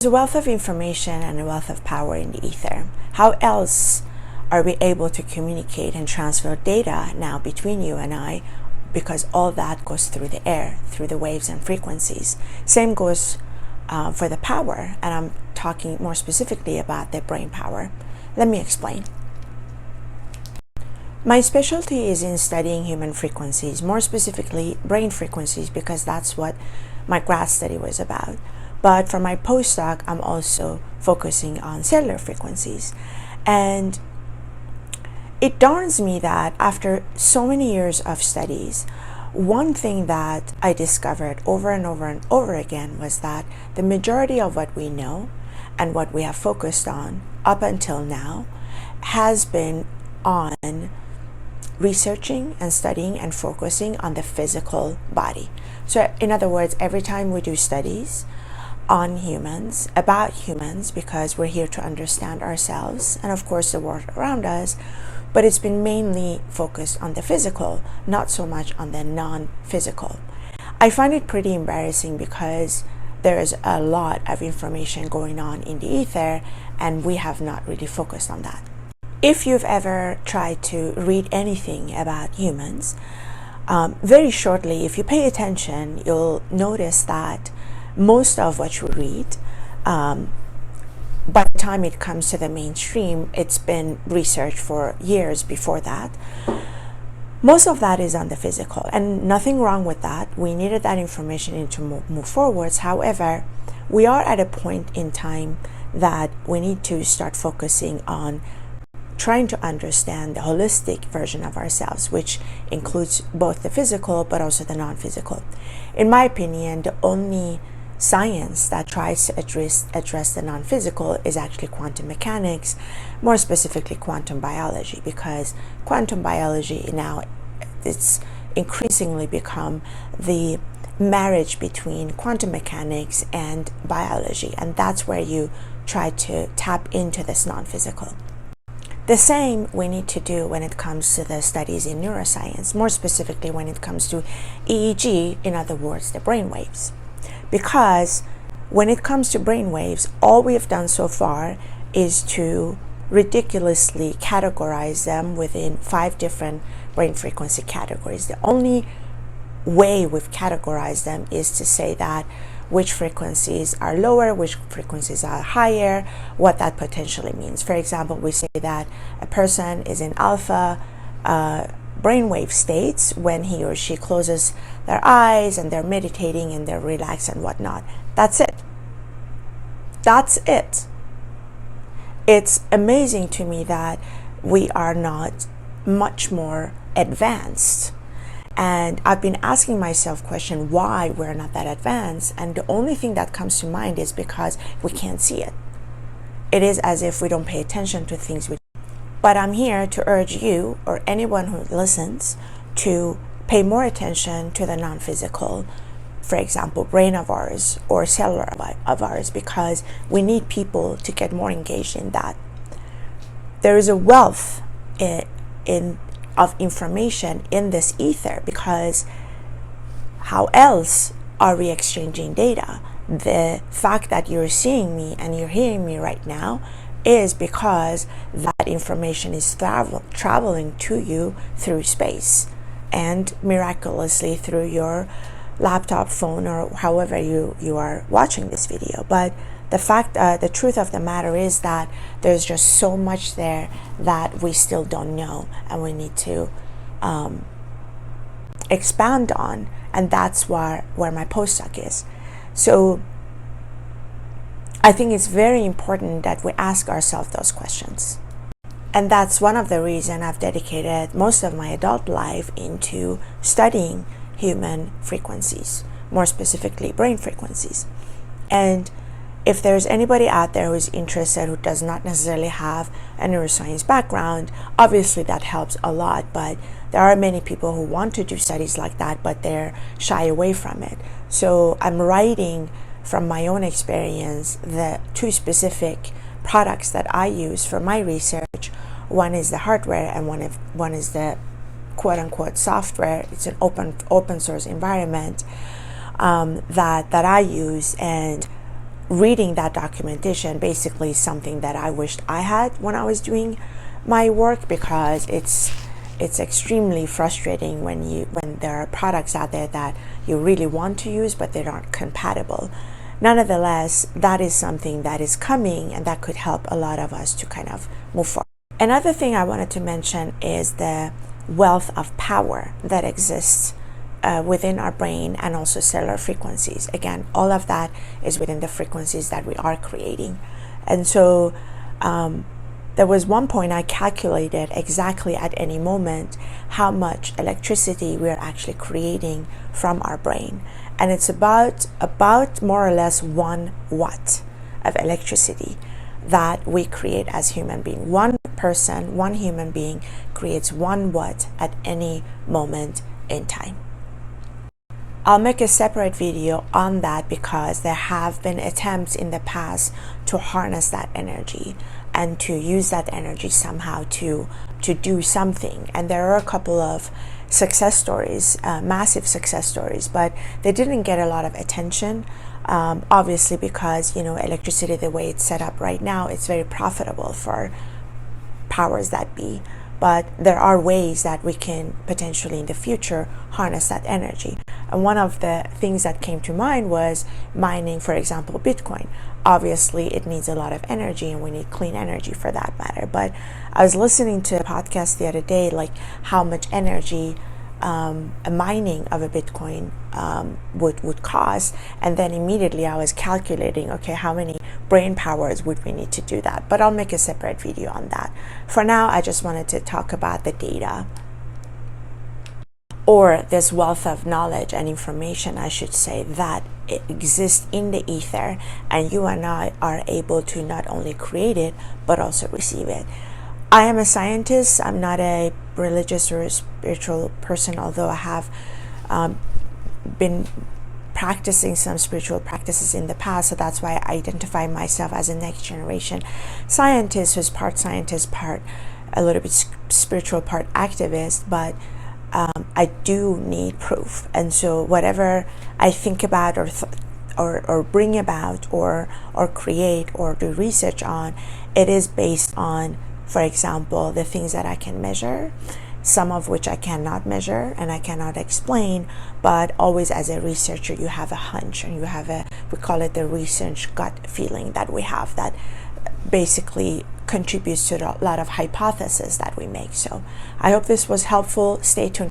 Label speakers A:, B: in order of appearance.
A: There's a wealth of information and a wealth of power in the ether. How else are we able to communicate and transfer data now between you and I? Because all that goes through the air, through the waves and frequencies. Same goes for the power, and I'm talking more specifically about the brain power. Let me explain. My specialty is in studying human frequencies, more specifically brain frequencies, because that's what my grad study was about. But for my postdoc, I'm also focusing on cellular frequencies. And it dawns me that after so many years of studies, one thing that I discovered over and over and over again was that the majority of what we know and what we have focused on up until now has been on researching and studying and focusing on the physical body. So in other words, every time we do studies on humans, about humans, because we're here to understand ourselves and of course the world around us, but it's been mainly focused on the physical, not so much on the non-physical. I find it pretty embarrassing because there is a lot of information going on in the ether and we have not really focused on that. If you've ever tried to read anything about humans, very shortly, if you pay attention, you'll notice that most of what you read, by the time it comes to the mainstream, it's been researched for years before that. Most of that is on the physical, and nothing wrong with that. We needed that information to move forwards. However, we are at a point in time that we need to start focusing on trying to understand the holistic version of ourselves, which includes both the physical but also the non-physical. In my opinion, the only science that tries to address the non-physical is actually quantum mechanics, more specifically quantum biology, because quantum biology now, it's increasingly become the marriage between quantum mechanics and biology, and that's where you try to tap into this non-physical. The same we need to do when it comes to the studies in neuroscience, more specifically when it comes to EEG, in other words, the brain waves. Because when it comes to brain waves, all we have done so far is to ridiculously categorize them within 5 different brain frequency categories. The only way we've categorized them is to say that which frequencies are lower, which frequencies are higher, what that potentially means. For example, we say that a person is in alpha brainwave states when he or she closes their eyes and they're meditating and they're relaxed and whatnot. That's it. That's it. It's amazing to me that we are not much more advanced. And I've been asking myself question why we're not that advanced, and the only thing that comes to mind is because we can't see it. It is as if we don't pay attention to things. But I'm here to urge you or anyone who listens to pay more attention to the non-physical, for example, brain of ours or cellular of ours, because we need people to get more engaged in that. There is a wealth of information in this ether, because how else are we exchanging data? The fact that you're seeing me and you're hearing me right now is because that information is traveling to you through space and miraculously through your laptop, phone, or however you are watching this video. But the truth of the matter is that there's just so much there that we still don't know and we need to expand on, and that's where my postdoc is. So I think it's very important that we ask ourselves those questions. And that's one of the reasons I've dedicated most of my adult life into studying human frequencies, more specifically brain frequencies. And if there's anybody out there who's interested who does not necessarily have a neuroscience background, obviously that helps a lot, but there are many people who want to do studies like that, but they're shy away from it. So I'm writing from my own experience the 2 specific products that I use for my research. One is the hardware and one is the quote-unquote software. It's an open source environment that I use, and reading that documentation basically is something that I wished I had when I was doing my work, because it's extremely frustrating when there are products out there that you really want to use but they're not compatible. Nonetheless, that is something that is coming, and that could help a lot of us to kind of move forward. Another thing I wanted to mention is the wealth of power that exists within our brain, and also cellular frequencies. Again, all of that is within the frequencies that we are creating. And so there was one point I calculated exactly at any moment how much electricity we are actually creating from our brain. And it's about more or less 1 watt of electricity that we create as human being. One person, one human being creates 1 watt at any moment in time. I'll make a separate video on that, because there have been attempts in the past to harness that energy and to use that energy somehow to do something. And there are a couple of success stories, massive success stories, but they didn't get a lot of attention. Obviously, because electricity, the way it's set up right now, it's very profitable for powers that be. But there are ways that we can potentially in the future harness that energy. And one of the things that came to mind was mining, for example, Bitcoin. Obviously, it needs a lot of energy, and we need clean energy for that matter. But I was listening to a podcast the other day, like how much energy a mining of a Bitcoin would cost, and then immediately I was calculating, okay, how many brain powers would we need to do that? But I'll make a separate video on that. For now, I just wanted to talk about the data, or this wealth of knowledge and information, I should say, that it exists in the ether, and you and I are able to not only create it but also receive it. I am a scientist. I'm not a religious or a spiritual person, although I have been practicing some spiritual practices in the past. So that's why I identify myself as a next generation scientist, who's part scientist, part a little bit spiritual, part activist. But I do need proof. And so whatever I think about or bring about or create or do research on, it is based on, for example, the things that I can measure, some of which I cannot measure and I cannot explain, but always as a researcher, you have a hunch, and you have we call it the research gut feeling that we have, that basically contributes to a lot of hypotheses that we make. So I hope this was helpful. Stay tuned.